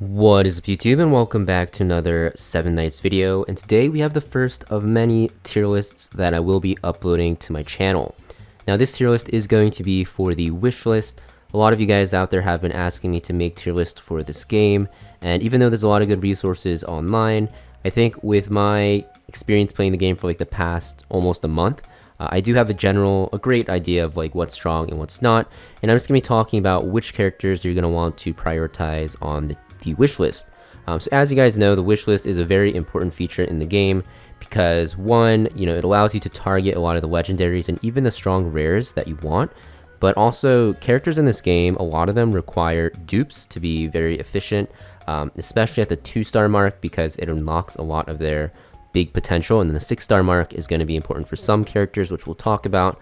What is up YouTube, and welcome back to another 7 Nights video, and today we have the first of many tier lists that I will be uploading to my channel. Now this tier list is going to be for the wish list. A lot of you guys out there have been asking me to make tier lists for this game, and even though there's a lot of good resources online, I think with my experience playing the game for like the past almost a month, I do have a great idea of like what's strong and what's not, and I'm just going to be talking about which characters you're going to want to prioritize on the wish list. So as you guys know, the wish list is a very important feature in the game because one, it allows you to target a lot of the legendaries and even the strong rares that you want, but also characters in this game, a lot of them require dupes to be very efficient, especially at the 2-star mark because it unlocks a lot of their big potential, and then the 6-star mark is going to be important for some characters, which we'll talk about.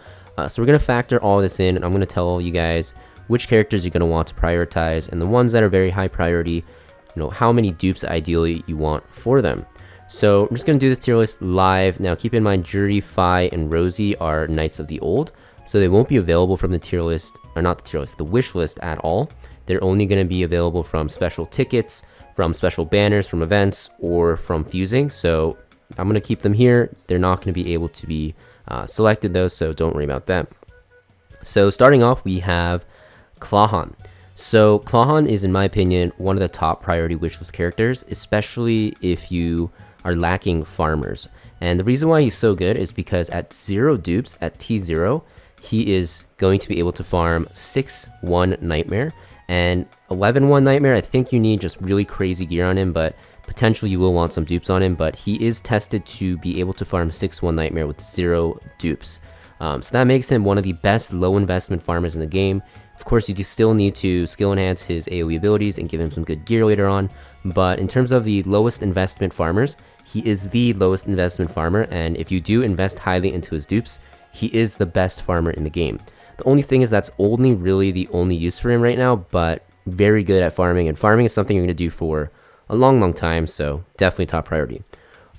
So we're going to factor all this in, and I'm going to tell you guys which characters you're going to want to prioritize, and the ones that are very high priority, how many dupes ideally you want for them. So I'm just going to do this tier list live. Now keep in mind, Jury, Fi, and Rosie are Knights of the Old, so they won't be available from the tier list, or not the tier list, the wish list at all. They're only going to be available from special tickets, from special banners, from events, or from fusing. So I'm going to keep them here. They're not going to be able to be selected though, so don't worry about that. So starting off, we have Clawhan. So Clawhan is, in my opinion, one of the top priority wishlist characters, especially if you are lacking farmers. And the reason why he's so good is because at 0 dupes, at T0, he is going to be able to farm 6-1 Nightmare. And 11-1 Nightmare, I think you need just really crazy gear on him, but potentially you will want some dupes on him. But he is tested to be able to farm 6-1 Nightmare with 0 dupes. So that makes him one of the best low investment farmers in the game. Of course, you do still need to skill enhance his AoE abilities and give him some good gear later on, but in terms of the lowest investment farmers, he is the lowest investment farmer, and if you do invest highly into his dupes, he is the best farmer in the game. The only thing is that's only really the only use for him right now, but very good at farming, and farming is something you're going to do for a long time, so definitely top priority.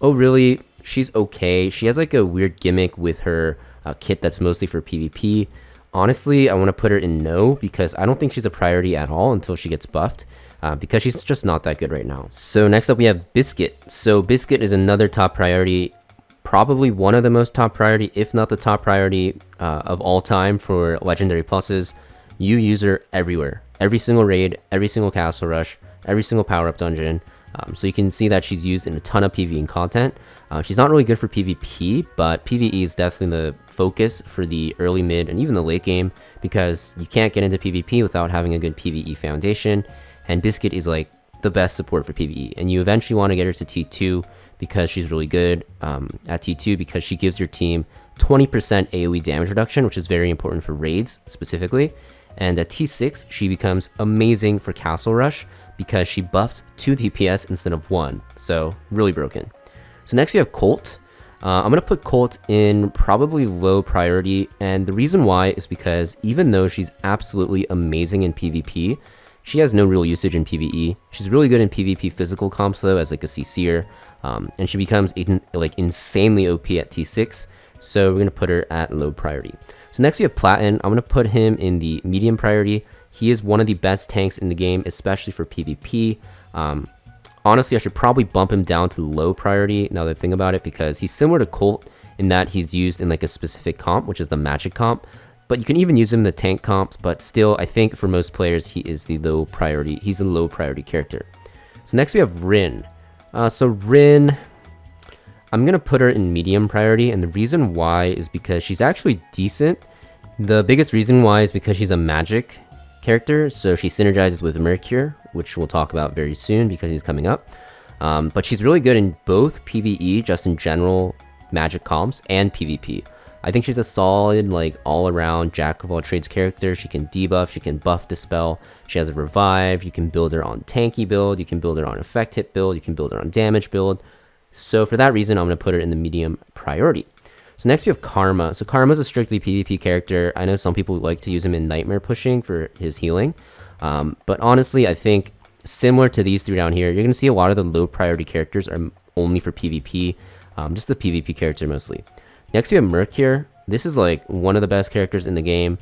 Oh really, she's okay. She has like a weird gimmick with her kit that's mostly for PvP. Honestly, I want to put her in no because I don't think she's a priority at all until she gets buffed, because she's just not that good right now. So next up we have Biscuit. So Biscuit is another top priority, probably one of the most top priority, if not the top priority of all time for legendary pluses. You use her everywhere, every single raid, every single castle rush, every single power-up dungeon. So you can see that she's used in a ton of PvE content. She's not really good for PvP, but PvE is definitely the focus for the early, mid, and even the late game because you can't get into PvP without having a good PvE foundation, and Biscuit is like the best support for PvE, and you eventually want to get her to T2 because she's really good at T2 because she gives your team 20% AoE damage reduction, which is very important for raids specifically, and at T6 she becomes amazing for Castle Rush because she buffs 2 DPS instead of 1, so really broken. So next we have Colt. I'm going to put Colt in probably low priority, and the reason why is because even though she's absolutely amazing in PvP, she has no real usage in PvE. She's really good in PvP physical comps though, as like a CC'er, and she becomes like insanely OP at T6, so we're going to put her at low priority. So next we have Platin. I'm going to put him in the medium priority. He is one of the best tanks in the game, especially for PvP. Honestly, I should probably bump him down to low priority now that I think about it, because he's similar to Colt in that he's used in like a specific comp, which is the magic comp. But you can even use him in the tank comps, but still, I think for most players, he is the low priority. He's a low priority character. So next we have Rin. So Rin, I'm going to put her in medium priority, and the reason why is because she's actually decent. The biggest reason why is because she's a magic character, so she synergizes with Mercure, which we'll talk about very soon because he's coming up. But she's really good in both PvE, just in general magic comps, and PvP. I think she's a solid, like, all-around jack of all trades character. She can debuff, she can buff dispel, she has a revive, you can build her on tanky build, you can build her on effect hit build, you can build her on damage build. So for that reason, I'm going to put her in the medium priority. So next we have Karma. So Karma's a strictly PvP character. I know some people like to use him in Nightmare pushing for his healing. But honestly, I think similar to these three down here, you're going to see a lot of the low priority characters are only for PvP. Just the PvP character mostly. Next we have Mercure. This is like one of the best characters in the game.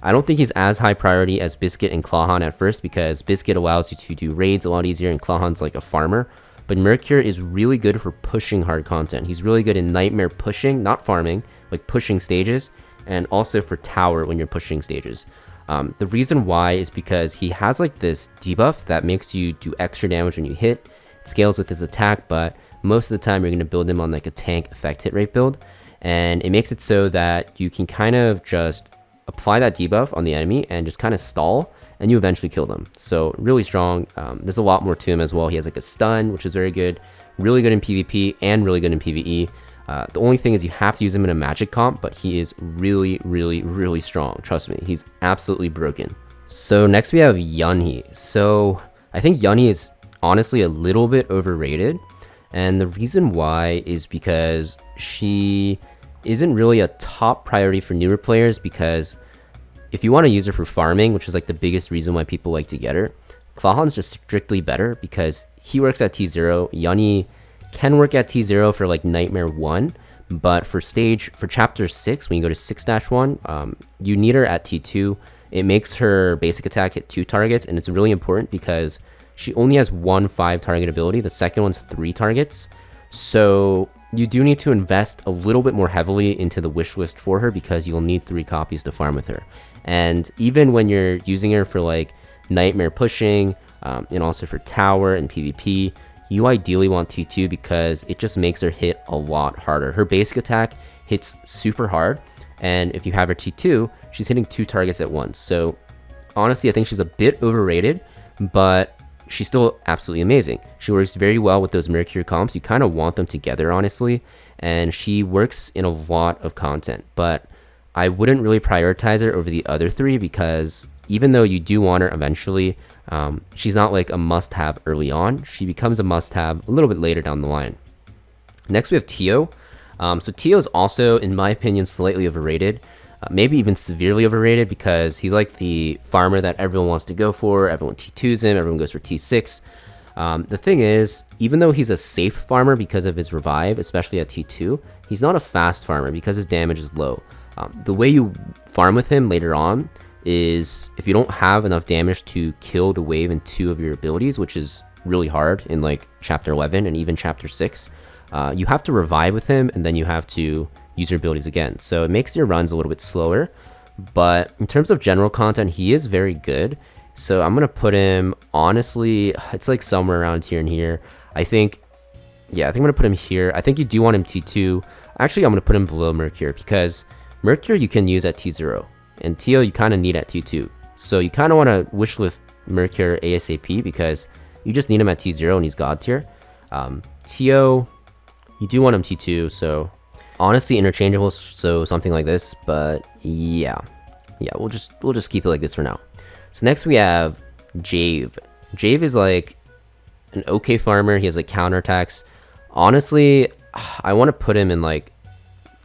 I don't think he's as high priority as Biscuit and Clawhan at first, because Biscuit allows you to do raids a lot easier and Clawhan's like a farmer. But Mercure is really good for pushing hard content. He's really good in Nightmare pushing, not farming, like pushing stages, and also for Tower when you're pushing stages. The reason why is because he has like this debuff that makes you do extra damage when you hit. It scales with his attack, but most of the time you're going to build him on like a tank effect hit rate build. And it makes it so that you can kind of just apply that debuff on the enemy and just kind of stall, and you eventually kill them. So really strong. There's a lot more to him as well. He has like a stun, which is very good. Really good in PvP and really good in PvE. The only thing is you have to use him in a magic comp, but he is really, really, really strong. Trust me, he's absolutely broken. So next we have Yunhee. So I think Yunhee is honestly a little bit overrated. And the reason why is because she isn't really a top priority for newer players, because if you want to use her for farming, which is like the biggest reason why people like to get her, Clawhan's just strictly better because he works at T0. Yunhee can work at T0 for like Nightmare 1, but for chapter 6, when you go to 6-1, you need her at T2. It makes her basic attack hit 2 targets, and it's really important because she only has 1 5 target ability. The second one's 3 targets. So you do need to invest a little bit more heavily into the wish list for her, because you'll need 3 copies to farm with her. And even when you're using her for like Nightmare pushing, and also for Tower and PvP, you ideally want T2 because it just makes her hit a lot harder. Her basic attack hits super hard, and if you have her T2, she's hitting 2 targets at once. So honestly, I think she's a bit overrated, but she's still absolutely amazing. She works very well with those Mercury comps. You kind of want them together, honestly, and she works in a lot of content, but I wouldn't really prioritize her over the other 3, because even though you do want her eventually, she's not like a must-have early on. She becomes a must-have a little bit later down the line. Next we have Tio. So Tio is also, in my opinion, slightly overrated, maybe even severely overrated, because he's like the farmer that everyone wants to go for. Everyone T2s him, everyone goes for T6. The thing is, even though he's a safe farmer because of his revive, especially at T2, he's not a fast farmer because his damage is low. The way you farm with him later on is if you don't have enough damage to kill the wave in 2 of your abilities, which is really hard in like chapter 11 and even chapter 6, you have to revive with him, and then you have to use your abilities again. So it makes your runs a little bit slower, but in terms of general content, he is very good. So I'm gonna put him, honestly, it's like somewhere around here and here. I think I'm gonna put him here. I think you do want him T2. Actually, I'm gonna put him below Mercure, because Mercure you can use at T0, and Tio you kind of need at T2. So you kind of want to wishlist Mercure ASAP, because you just need him at T0 and he's god tier. Tio, you do want him T2, so honestly interchangeable, so something like this. But yeah, we'll just keep it like this for now. So next we have Jave. Jave is like an okay farmer. He has like counterattacks. Honestly, I want to put him in like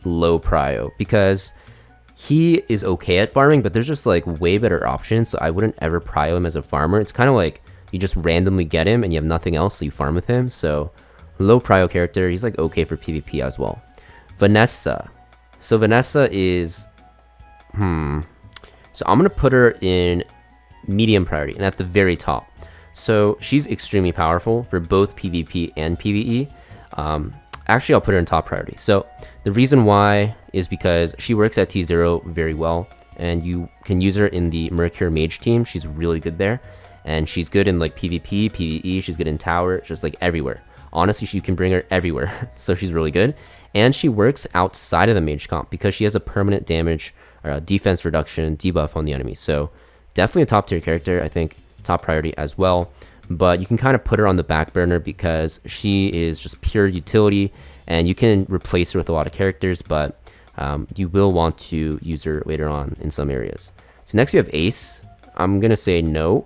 low prio, because he is okay at farming, but there's just like way better options. So I wouldn't ever prio him as a farmer. It's kind of like you just randomly get him and you have nothing else, so you farm with him. So low prio character. He's like okay for PvP as well. Vanessa. So Vanessa is so I'm gonna put her in medium priority and at the very top. So she's extremely powerful for both PvP and PvE. Actually, I'll put her in top priority. So the reason why is because she works at T0 very well, and you can use her in the Mercure Mage team. She's really good there, and she's good in like PvP, PvE. She's good in Tower, just like everywhere. Honestly, you can bring her everywhere, so she's really good. And she works outside of the Mage comp because she has a permanent damage or defense reduction debuff on the enemy. So definitely a top tier character, I think top priority as well. But you can kind of put her on the back burner because she is just pure utility, and you can replace her with a lot of characters, but you will want to use her later on in some areas. So next we have Ace. I'm going to say no.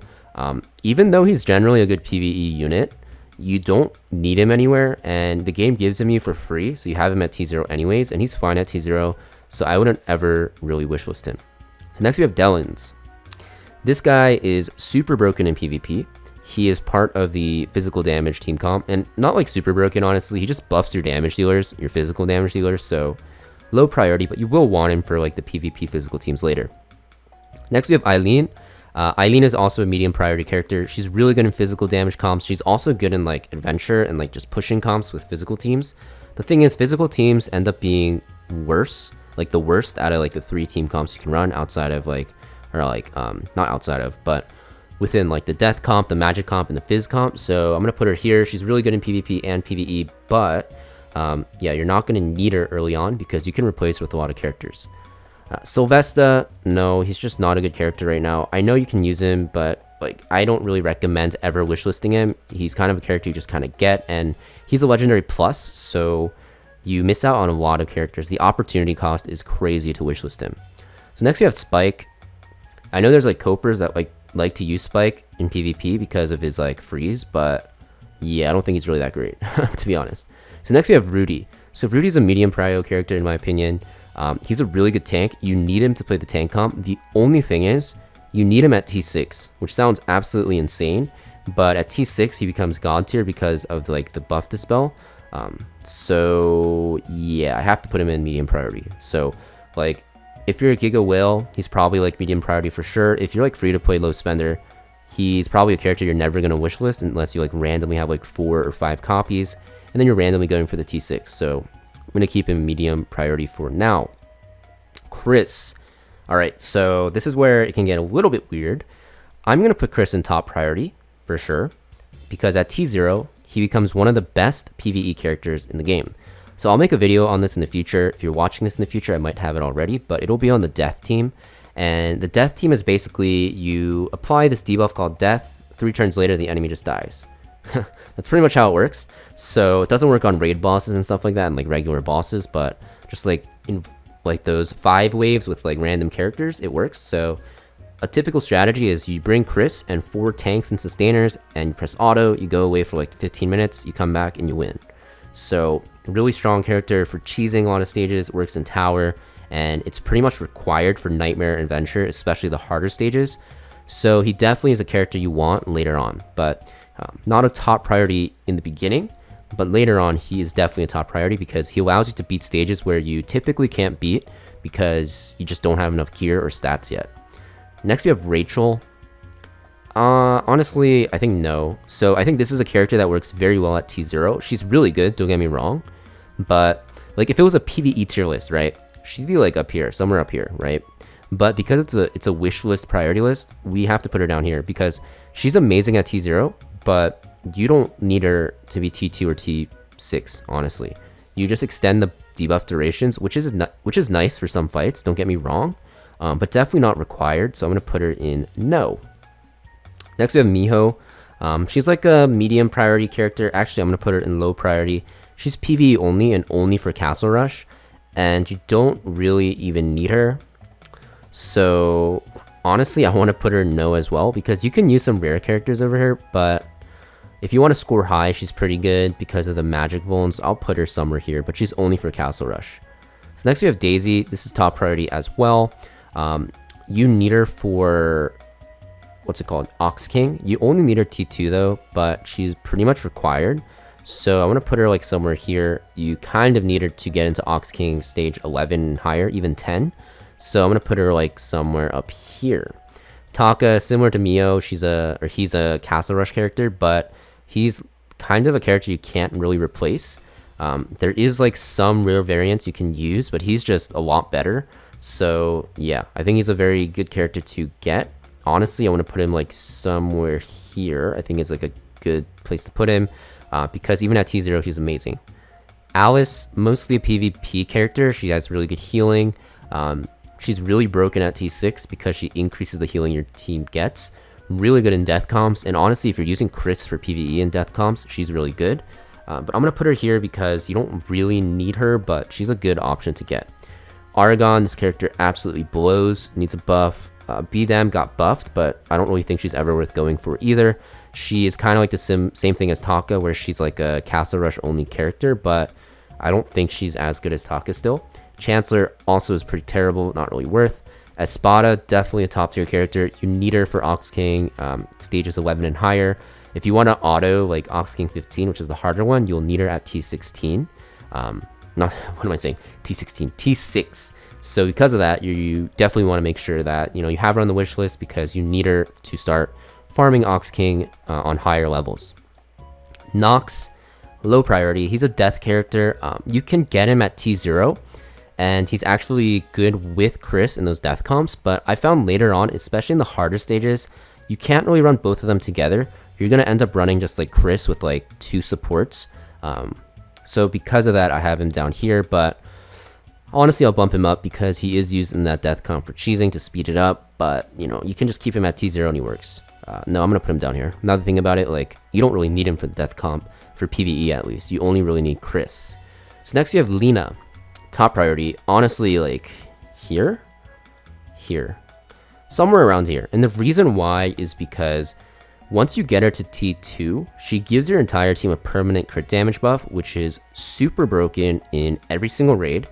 Even though he's generally a good PvE unit, you don't need him anywhere, and the game gives him you for free, so you have him at T0 anyways, and he's fine at T0, so I wouldn't ever really wishlist him. So next we have Delins. This guy is super broken in PvP. He is part of the physical damage team comp, and not like super broken, honestly. He just buffs your damage dealers, your physical damage dealers, so low priority, but you will want him for like the PvP physical teams later. Next we have Eileen. Eileen is also a medium priority character. She's really good in physical damage comps. She's also good in like adventure and like just pushing comps with physical teams. The thing is, physical teams end up being worse, like the worst out of like the 3 team comps you can run outside of like, or like not outside of, but within like the death comp, the magic comp, and the fizz comp. So I'm gonna put her here. She's really good in PvP and PvE, but yeah, you're not gonna need her early on because you can replace her with a lot of characters. Sylvester, no, he's just not a good character right now. I know you can use him, but like I don't really recommend ever wishlisting him. He's kind of a character you just kind of get, and he's a legendary plus, so you miss out on a lot of characters. The opportunity cost is crazy to wishlist him. So next we have Spike. I know there's like copers that like to use Spike in PvP because of his like freeze, but yeah, I don't think he's really that great to be honest. So next we have Rudy. So Rudy's a medium prio character in my opinion. He's a really good tank. You need him to play the tank comp. The only thing is, you need him at T6, which sounds absolutely insane, but at T6 he becomes god tier because of like the buff dispel. So yeah, I have to put him in medium priority. So like if you're a Giga Whale, he's probably like medium priority for sure. If you're like free to play low spender, he's probably a character you're never gonna wishlist unless you like randomly have like 4 or 5 copies, and then you're randomly going for the T6. So I'm gonna keep him medium priority for now. Chris. Alright, so this is where it can get a little bit weird. I'm gonna put Chris in top priority for sure, because at T0 he becomes one of the best PvE characters in the game. So I'll make a video on this in the future. If you're watching this in the future, I might have it already, but it'll be on the death team. And the death team is basically you apply this debuff called death, 3 turns later the enemy just dies. That's pretty much how it works. So it doesn't work on raid bosses and stuff like that and like regular bosses, but just like in like those 5 waves with like random characters, it works. So a typical strategy is you bring Chris and 4 tanks and sustainers and you press auto, you go away for like 15 minutes, you come back and you win. So really strong character for cheesing a lot of stages, works in tower, and it's pretty much required for Nightmare and Venture, especially the harder stages. So he definitely is a character you want later on, but not a top priority in the beginning, but later on he is definitely a top priority because he allows you to beat stages where you typically can't beat because you just don't have enough gear or stats yet. Next we have Rachel. Honestly, I think no. So I think this is a character that works very well at T0. She's really good, don't get me wrong, but like if it was a PvE tier list, right, she'd be like up here, somewhere up here, right? But because it's a wish list priority list, we have to put her down here because she's amazing at T0, but you don't need her to be T2 or T6, honestly. You just extend the debuff durations, which is nice for some fights, don't get me wrong, but definitely not required, so I'm going to put her in no. Next we have Miho. She's like a medium priority character. Actually, I'm going to put her in low priority. She's PvE only and only for Castle Rush, and you don't really even need her. So honestly, I want to put her no as well because you can use some rare characters over here, but if you want to score high, she's pretty good because of the magic vuln, so I'll put her somewhere here, but she's only for Castle Rush. So next we have Daisy. This is top priority as well. You need her for, what's it called, Ox King. You only need her T2 though, but she's pretty much required. So I want to put her like somewhere here. You kind of need her to get into Ox King stage 11 and higher, even 10. So I'm going to put her like somewhere up here. Taka, similar to Mio, he's a Castle Rush character, but he's kind of a character you can't really replace. There is like some rare variants you can use, but he's just a lot better. So yeah, I think he's a very good character to get. Honestly, I want to put him like somewhere here. I think it's like a good place to put him because even at T0, he's amazing. Alice, mostly a PvP character. She has really good healing. She's really broken at T6 because she increases the healing your team gets. Really good in death comps, and honestly, if you're using crits for PvE and death comps, she's really good. But I'm going to put her here because you don't really need her, but she's a good option to get. Aragon, this character absolutely blows, needs a buff. Bdam got buffed, but I don't really think she's ever worth going for either. She is kind of like the same thing as Taka, where she's like a Castle Rush only character, but I don't think she's as good as Taka still. Chancellor also is pretty terrible, not really worth. Espada, definitely a top tier character. You need her for Ox King stages 11 and higher. If you want to auto like Ox King 15, which is the harder one, you'll need her at T16. What am I saying? T16, T6. So because of that, you definitely want to make sure that, you know, you have her on the wish list because you need her to start farming Ox King on higher levels. Nox, low priority. He's a death character. You can get him at T0, and he's actually good with Chris in those death comps, but I found later on, especially in the harder stages, you can't really run both of them together. You're going to end up running just like Chris with like 2 supports. So because of that, I have him down here, but honestly, I'll bump him up because he is used in that death comp for cheesing to speed it up, but you know, you can just keep him at T0 and he works. No, I'm going to put him down here. Another thing about it, like, you don't really need him for the death comp, for PvE at least. You only really need Chris. So next we have Lena. Top priority, honestly, like, here? Somewhere around here. And the reason why is because once you get her to T2, she gives your entire team a permanent crit damage buff, which is super broken in every single raid.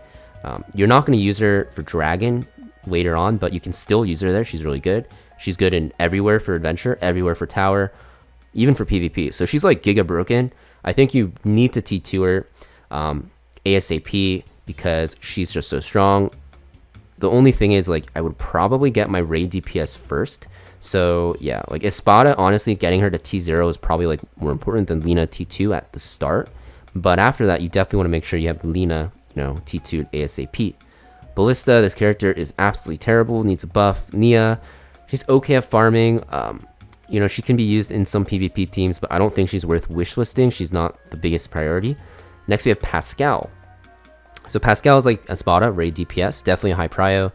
You're not going to use her for Dragon later on, but you can still use her there. She's really good. She's good in everywhere for Adventure, everywhere for Tower, even for PvP. So she's like giga broken. I think you need to T2 her ASAP because she's just so strong. The only thing is, like, I would probably get my raid DPS first. So yeah, like Espada, honestly, getting her to T0 is probably like more important than Lena T2 at the start. But after that, you definitely want to make sure you have Lena, you know, T2 ASAP. Ballista, this character is absolutely terrible, needs a buff. Nia, she's okay at farming. You know, she can be used in some PvP teams, but I don't think she's worth wishlisting. She's not the biggest priority. Next, we have Pascal. So Pascal is like Espada, raid DPS, definitely a high prio.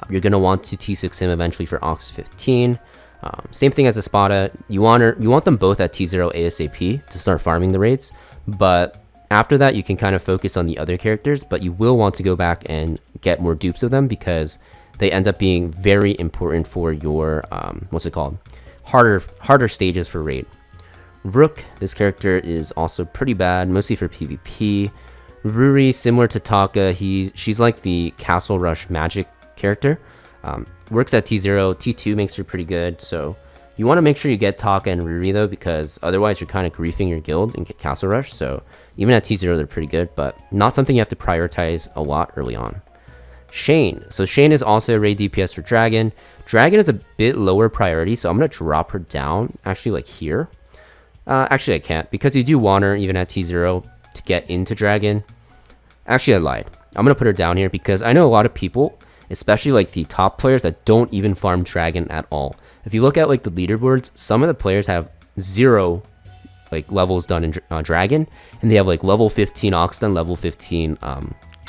You're going to want to T6 him eventually for Ox 15. Same thing as Espada. You want them both at T0 ASAP to start farming the raids, but after that, you can kind of focus on the other characters, but you will want to go back and get more dupes of them because they end up being very important for your, what's it called? Harder stages for raid. Rook, this character is also pretty bad, mostly for PvP. Ruri, similar to Taka, she's like the Castle Rush magic character. Works at T0, T2 makes her pretty good, so you want to make sure you get Taka and Ruri though, because otherwise you're kind of griefing your guild and get Castle Rush, so even at T0 they're pretty good, but not something you have to prioritize a lot early on. Shane. So Shane is also a raid DPS for Dragon. Dragon is a bit lower priority, so I'm going to drop her down, actually like here. Actually I can't, because you do want her even at T0 to get into Dragon. Actually I lied. I'm going to put her down here because I know a lot of people, especially like the top players, that don't even farm Dragon at all. If you look at like the leaderboards, some of the players have 0 like levels done in Dragon, and they have like level 15 Oxden, level 15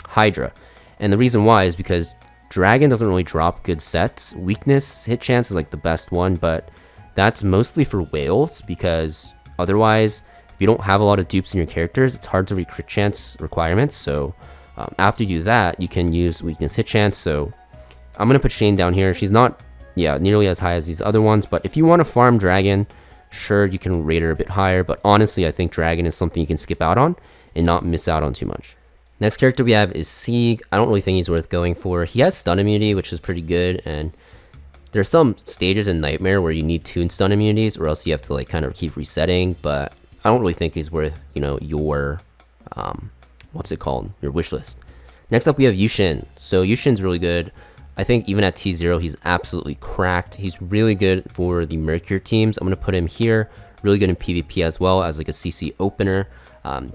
Hydra. And the reason why is because Dragon doesn't really drop good sets. Weakness, hit chance is like the best one, but that's mostly for whales because otherwise, if you don't have a lot of dupes in your characters, it's hard to reach crit chance requirements. So after you do that, you can use weakness, hit chance. So I'm going to put Shane down here. She's not, nearly as high as these other ones, but if you want to farm Dragon, sure, you can rate her a bit higher, but honestly, I think Dragon is something you can skip out on and not miss out on too much. Next character we have is Sieg. I don't really think he's worth going for. He has stun immunity, which is pretty good, and there's some stages in Nightmare where you need 2 stun immunities, or else you have to like kind of keep resetting, but I don't really think he's worth, you know, your, what's it called? Your wish list. Next up we have Yushin. So Yushin's really good. I think even at T0, he's absolutely cracked. He's really good for the Mercure teams. I'm going to put him here. Really good in PvP as well as like a CC opener.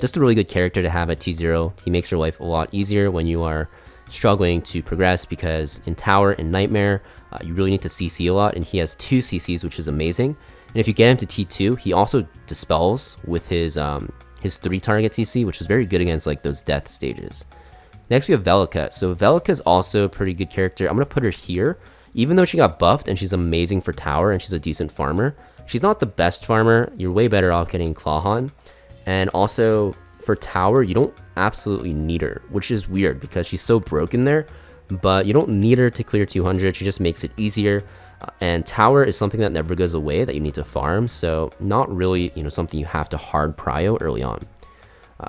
Just a really good character to have at T0. He makes your life a lot easier when you are struggling to progress because in Tower and Nightmare, you really need to CC a lot, and he has 2 CCs, which is amazing. And if you get him to T2, he also dispels with his 3 target CC, which is very good against like those death stages. Next we have Velika. So Velika is also a pretty good character. I'm going to put her here. Even though she got buffed and she's amazing for Tower and she's a decent farmer, she's not the best farmer. You're way better off getting Clawhon. And also for Tower, you don't absolutely need her, which is weird because she's so broken there, but you don't need her to clear 200. She just makes it easier. And Tower is something that never goes away that you need to farm. So not really, you know, something you have to hard prio early on.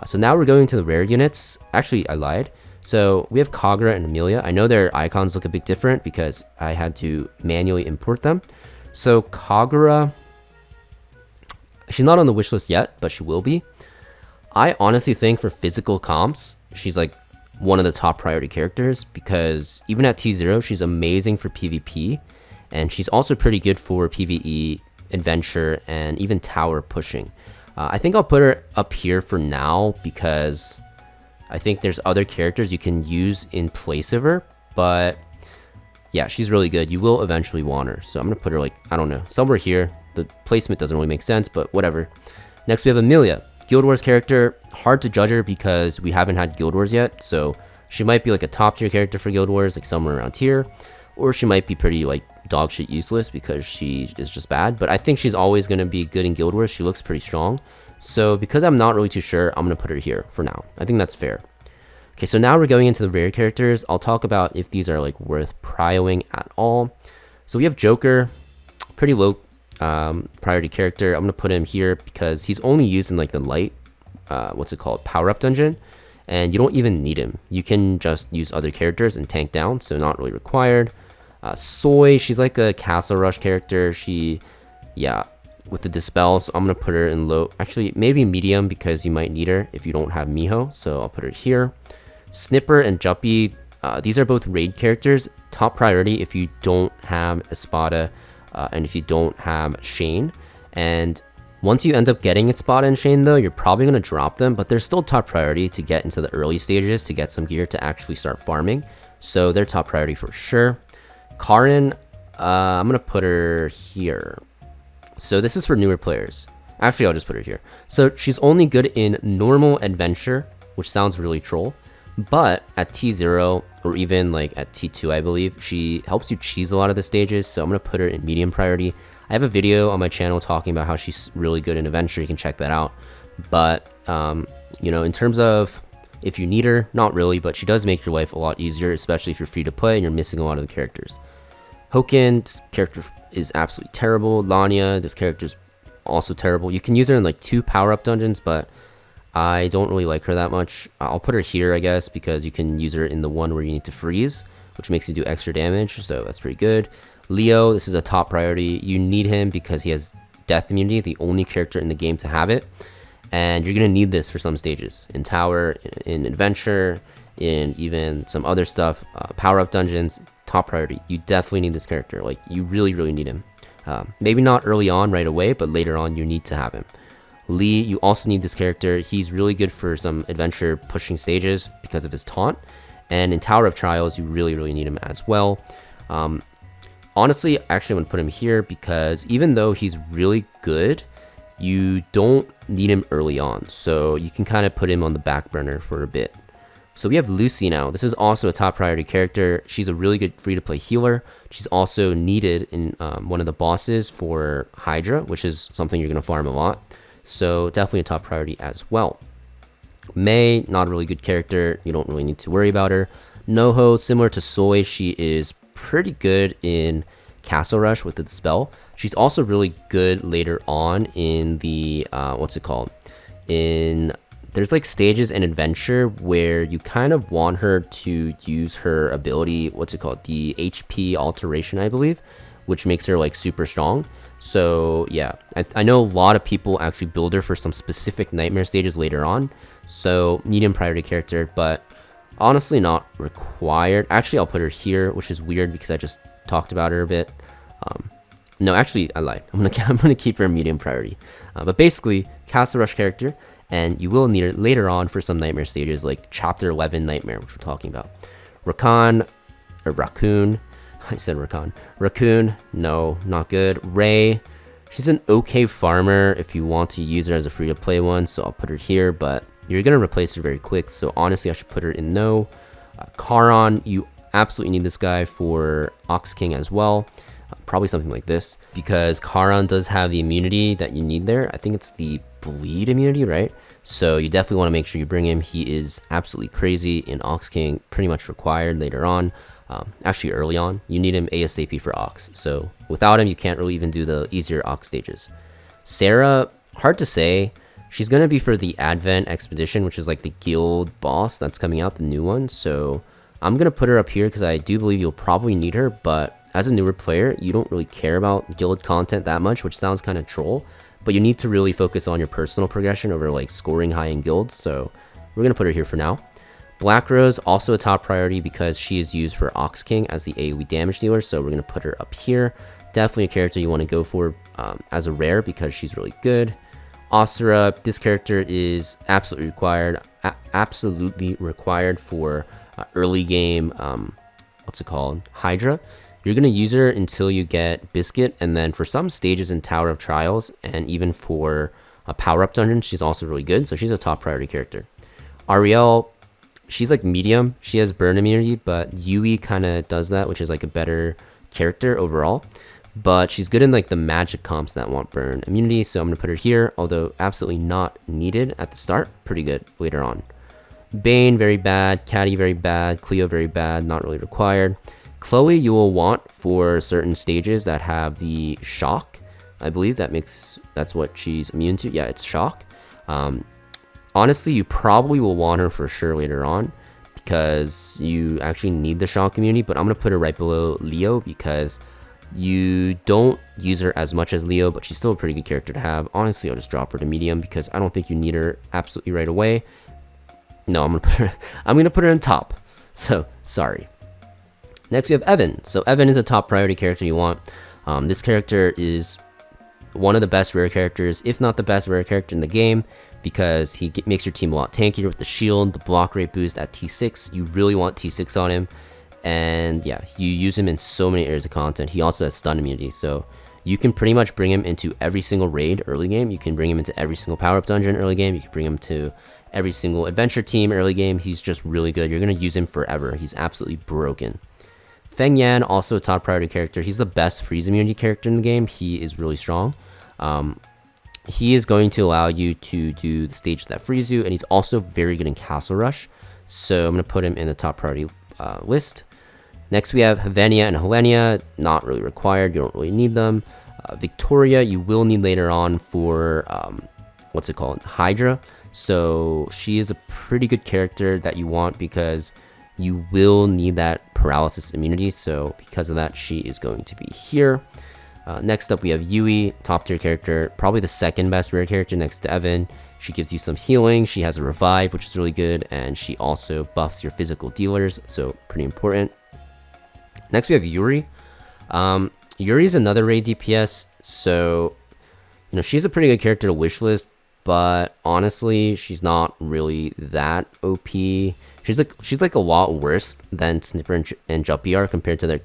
So now we're going to the rare units. Actually, I lied. So we have Kagura and Amelia. I know their icons look a bit different because I had to manually import them. So Kagura, she's not on the wish list yet, but she will be. I honestly think for physical comps, she's like one of the top priority characters, because even at T0, she's amazing for PvP, and she's also pretty good for PvE, adventure, and even tower pushing. I think I'll put her up here for now because I think there's other characters you can use in place of her, but yeah, she's really good. You will eventually want her, so I'm gonna put her like, I don't know, somewhere here. The placement doesn't really make sense, but whatever. Next we have Amelia, Guild Wars character. Hard to judge her because we haven't had Guild Wars yet, so she might be like a top tier character for Guild Wars, like somewhere around here, or she might be pretty like dog shit useless because she is just bad. But I think she's always going to be good in Guild Wars. She looks pretty strong, so because I'm not really too sure, I'm going to put her here for now. I think that's fair. Okay, so now we're going into the rare characters. I'll talk about if these are like worth prioing at all. So we have Joker, pretty low priority character. I'm going to put him here because he's only used in like the light what's it called, power up dungeon, and you don't even need him. You can just use other characters and tank down, so not really required. Soy, she's like a castle rush character. She, yeah, with the dispel, so I'm gonna put her in low, actually maybe medium, because you might need her if you don't have Miho, so I'll put her here. Snipper and Juppy, these are both raid characters. Top priority if you don't have Espada and if you don't have Shane. And once you end up getting Espada and Shane though, you're probably going to drop them, but they're still top priority to get into the early stages to get some gear to actually start farming. So they're top priority for sure. Karin, I'm going to put her here. So this is for newer players. Actually, I'll just put her here. So she's only good in normal adventure, which sounds really troll, but at T0 or even like at T2, I believe, she helps you cheese a lot of the stages. So I'm going to put her in medium priority. I have a video on my channel talking about how she's really good in adventure. You can check that out. But, you know, in terms of if you need her, not really, but she does make your life a lot easier, especially if you're free to play and you're missing a lot of the characters. Hoken, this character is absolutely terrible. Lanya, this character is also terrible. You can use her in like 2 power-up dungeons, but I don't really like her that much. I'll put her here, I guess, because you can use her in the one where you need to freeze, which makes you do extra damage, so that's pretty good. Leo, this is a top priority. You need him because he has death immunity, the only character in the game to have it. And you're going to need this for some stages. In Tower, in Adventure, in even some other stuff, power-up dungeons, top priority. You definitely need this character. Like, you really, really need him. Maybe not early on right away, but later on you need to have him. Lee, you also need this character. He's really good for some adventure pushing stages because of his taunt. And in Tower of Trials, you really, really need him as well. Honestly, actually, I'm going to put him here because even though he's really good, you don't need him early on. So you can kind of put him on the back burner for a bit. So we have Lucy now. This is also a top priority character. She's a really good free-to-play healer. She's also needed in one of the bosses for Hydra, which is something you're going to farm a lot. So definitely a top priority as well. Mei, not a really good character. You don't really need to worry about her. Noho, similar to Soy, she is pretty good in Castle Rush with the spell. She's also really good later on in the, what's it called? There's like stages in Adventure where you kind of want her to use her ability, what's it called? The HP alteration, I believe, which makes her like super strong. So yeah, I know a lot of people actually build her for some specific nightmare stages later on. So medium priority character, but honestly not required. Actually, I'll put her here, which is weird because I just talked about her a bit. No, actually, I lied. I'm gonna keep her medium priority. But basically, Castle Rush character, and you will need her later on for some nightmare stages like Chapter 11 Nightmare, which we're talking about. Raccoon. I said Raccoon. Raccoon, no, not good. Ray, she's an okay farmer if you want to use her as a free-to-play one, so I'll put her here, but you're going to replace her very quick, so honestly, I should put her in no. Charon, you absolutely need this guy for Ox King as well. Probably something like this, because Charon does have the immunity that you need there. I think it's the bleed immunity, right? So you definitely want to make sure you bring him. He is absolutely crazy in Ox King, pretty much required later on. Actually early on, you need him ASAP for Ox. So without him, you can't really even do the easier Ox stages. Sarah, hard to say. She's going to be for the Advent Expedition, which is like the guild boss that's coming out, the new one. So I'm going to put her up here because I do believe you'll probably need her. But as a newer player, you don't really care about guild content that much, which sounds kind of troll. But you need to really focus on your personal progression over like scoring high in guilds. So we're going to put her here for now. Black Rose, also a top priority because she is used for Ox King as the AoE damage dealer, so we're going to put her up here. Definitely a character you want to go for as a rare because she's really good. Asura, this character is absolutely required for early game, what's it called, Hydra. You're going to use her until you get Biscuit, and then for some stages in Tower of Trials, and even for a power-up dungeon, she's also really good, so she's a top priority character. Ariel, she's like medium. She has burn immunity, but Yui kind of does that, which is like a better character overall. But she's good in like the magic comps that want burn immunity, so I'm going to put her here, although absolutely not needed at the start. Pretty good later on. Bane, very bad. Caddy, very bad. Cleo, very bad. Not really required. Chloe, you will want for certain stages that have the shock. I believe that's what she's immune to. Yeah, it's shock. Honestly, you probably will want her for sure later on because you actually need the shock immunity, but I'm going to put her right below Leo because you don't use her as much as Leo, but she's still a pretty good character to have. Honestly, I'll just drop her to medium because I don't think you need her absolutely right away. No, I'm gonna put her on top. So sorry. Next we have Evan. So Evan is a top priority character you want. This character is one of the best rare characters, if not the best rare character in the game, because he makes your team a lot tankier with the shield, the block rate boost at T6. You really want T6 on him. And yeah, you use him in so many areas of content. He also has stun immunity, so you can pretty much bring him into every single raid early game. You can bring him into every single power-up dungeon early game. You can bring him to every single adventure team early game. He's just really good. You're going to use him forever. He's absolutely broken. Feng Yan, also a top priority character. He's the best freeze immunity character in the game. He is really strong. He is going to allow you to do the stages that freeze you, and he's also very good in Castle Rush. So I'm going to put him in the top priority list. Next we have Havenia and Helenia, not really required, you don't really need them. Victoria, you will need later on for, what's it called, Hydra. So she is a pretty good character that you want because you will need that paralysis immunity. So because of that, she is going to be here. Next up we have Yui, top tier character, probably the second best rare character next to Evan. She gives you some healing, she has a revive, which is really good, and she also buffs your physical dealers, so pretty important. Next we have Yuri. Yuri is another raid DPS, so you know she's a pretty good character to wishlist, but honestly she's not really that OP. She's like a lot worse than Snipper and Juppy are compared to their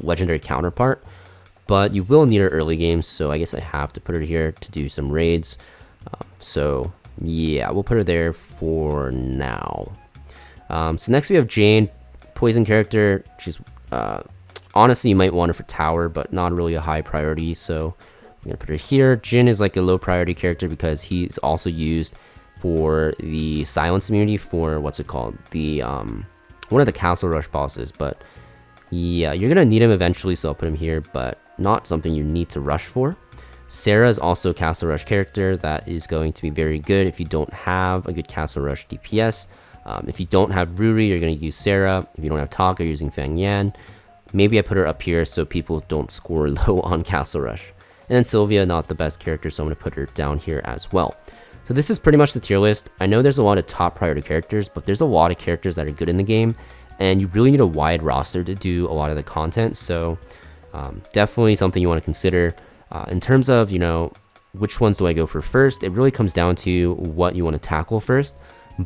legendary counterpart. But you will need her early game, so I guess I have to put her here to do some raids. So yeah, we'll put her there for now. So next we have Jane, poison character. She's honestly, you might want her for tower, but not really a high priority, so I'm gonna put her here. Jin is like a low priority character because he's also used for the silence immunity for what's it called, the one of the Castle Rush bosses. But yeah, you're gonna need him eventually, so I'll put him here, but not something you need to rush for. Sarah is also a Castle Rush character that is going to be very good if you don't have a good Castle Rush DPS. If you don't have Ruri, you're going to use Sarah. If you don't have Taka, you're using Feng Yan. Maybe I put her up here so people don't score low on Castle Rush. And then Sylvia, not the best character, so I'm going to put her down here as well. So this is pretty much the tier list. I know there's a lot of top priority characters, but there's a lot of characters that are good in the game, and you really need a wide roster to do a lot of the content. So definitely something you want to consider. In terms of, you know, which ones do I go for first, it really comes down to what you want to tackle first.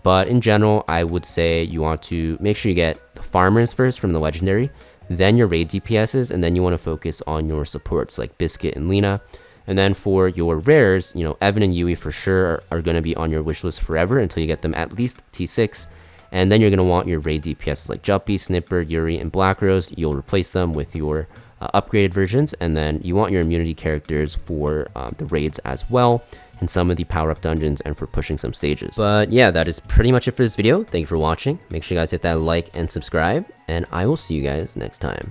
But in general, I would say you want to make sure you get the farmers first from the legendary, then your raid DPSs, and then you want to focus on your supports like Biscuit and Lena. And then for your rares, you know, Evan and Yui for sure are going to be on your wish list forever until you get them at least T6. And then you're going to want your raid DPSs like Juppy, Snipper, Yuri, and Black Rose. You'll replace them with your upgraded versions, and then you want your immunity characters for the raids as well, and some of the power-up dungeons, and for pushing some stages. But yeah, that is pretty much it for this video. Thank you for watching. Make sure you guys hit that like and subscribe, and I will see you guys next time.